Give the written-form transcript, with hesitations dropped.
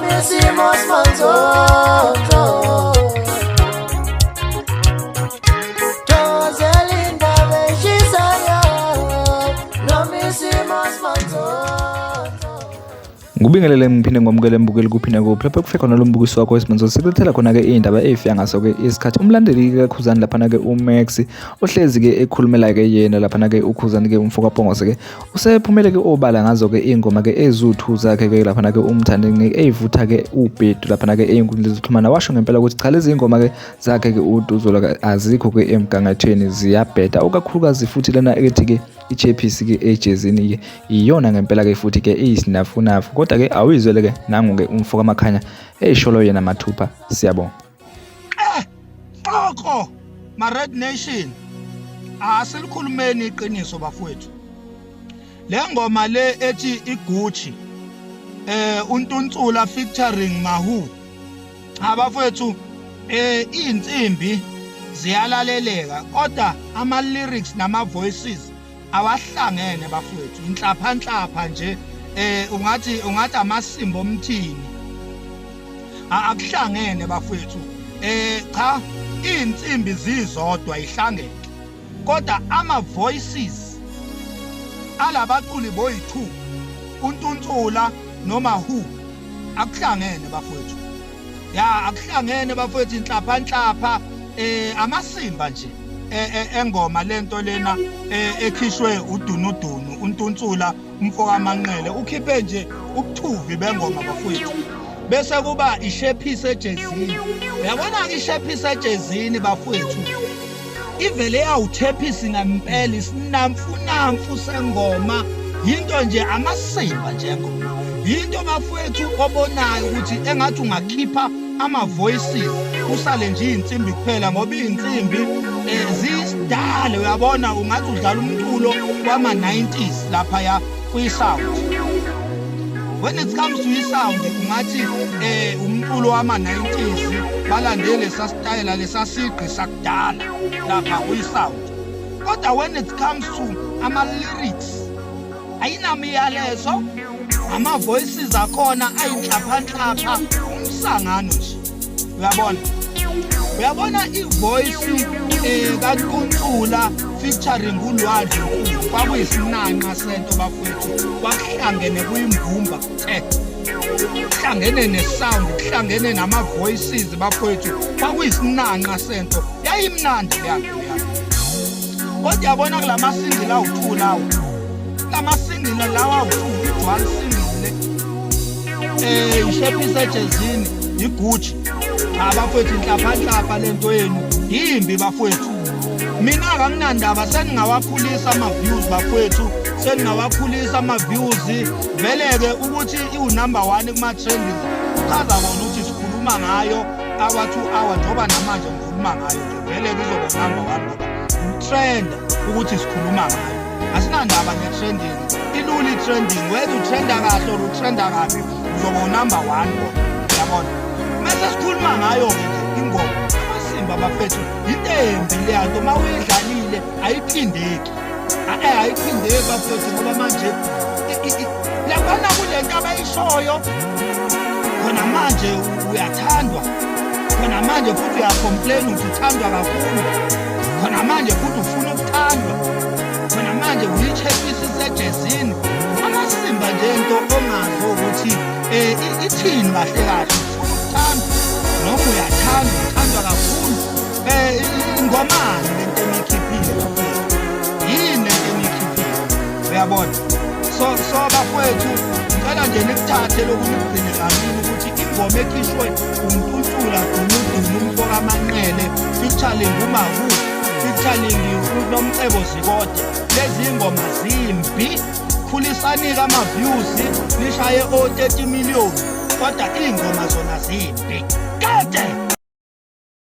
noma isimo simanzozo dozela indaba eshisayo noma isimo simanzozo. Ngubingelele ngiphinde ngomukele mbukeli kuphinde kuphi lapho kufika khona lo mbukiso wakho wesimanzozo sikulethela khona ke indaba ezifika ngaso ke isikhathi umlandeli ke Khuzani lapha ke uMax ohlezi ke ekhulumela ke yena lapha ke uKhuzani ke umfoka Pongose ke usephumele ke obala ngazo ke ingoma ke ezuthu zakhe ke lapha ke umthandi eyivutha ke uBhedu lapha ke einkundleni zokuxhumana washo ngempela ukuthi cha lezi ingoma ke zakhe ke uDuzola azikho ke emgangathweni ziyabheda okakhulukazi futhi lena ethi ke iChappies ke ejezini ke iyona ngempela ke futhi ke isinafunafu kodwa ke awuyizwele ke nangu ke umfoka Makhanya eyisholo yena mathupha siyabonga. Xoko ma Red Nation asilikhulumeni iqiniso bafowethu. Le ngoma le ethi iGucci uNtuntsula featuring Mahu abafowethu insimbi ziyalaleleka kodwa ama lyrics nama voices awahlangene bafowethu inhlapha nje ungathi amasimbo omthini akuhlangene bafowethu cha insimbi zizodwa ihlangene kodwa ama voices alabaculi boyi2 uNtuntsula noma Hu akuhlangene bafowethu ya akuhlangene bafowethu inhlapha amasimba nje engoma lento lena ekhishwe udunudunu uNtuntsula umfoka Manqele ukhiphe nje ubuthuvi bengoma bafowethu bese kuba iChappies ejezini uyabona ke iChappies ejezini bafowethu ivele yawuChappies ngempela isinamfu sengoma yinto nje amasimba nje ngoma yinto bafowethu obonayo ukuthi engathi ungakhipha ama voices usale nje insimbi kuphela ngoba insimbi zisidala uyabona ungathi udlala umculo wama 90s lapha ya kwi-sound. When it comes to i-sound ungathi umculo wama 90s balandele sastyle lesasiqi sakudala lapha kwi-sound. Kodwa when it comes to ama lyrics ayinamiyalezo ama voices akhona ayinhlapha umsangano nje uyabona ivoice kaNtuntsula featuring uLwandle kwakuyisinanqa sento bafowethu kwahlangene kuyimvumba kuhlangene nesound kuhlangene nama voices bafowethu kwakuyisinanqa sento yayimnandi leyo kodwa yabona kulama single awu2 lawo lama single lawa awu2 dual single iChappies ejezini iGucci abafowethu inhlapha lento yenu yimbi bafowethu mina akanginandaba seningawakhulisa ama views bafowethu seningawakhulisa ama views veleke ukuthi iunumber 1 kuma trends chaza bona ukuthi sikhuluma ngayo our 2 hours njoba namanje ngikhuluma ngayo nje veleke izoba number 1 trend ukuthi sikhuluma ngayo asinandaba ngetrending iluli trending whether utrenda kahle or utrenda kabi uzoba number 1 yabona mase sikhuluma ngayo ke ingoma amasimba bafethu intembi leyanto mawuyidlalile ayiphindeki ayiphindeki bafethu ngoba manje labana kulento abayishoyo khona manje uyathandwa khona manje futhi uyacomplain ukuthi uthandwa kakhulu khona manje futhi ufuna ukuthandwa khona manje uyiChappies ejezini amasimba nje into ongazo ukuthi ithini kahle uthandwa noma uyathandwa kakhulu ingomani lento emikhiphile bafowethu yini lento emikhiphile uyabona so bafowethu ngicela nje nikuthathe lokuthi kugcine kamini ukuthi ingoma ekhishwe uNtuntsula umfoka Manqele featuring uMahu featuring uNomcebo Zikode lezi ingoma zimbi khulisanika ama views nishaye o 30 million kodwa ingoma zona zimbi kade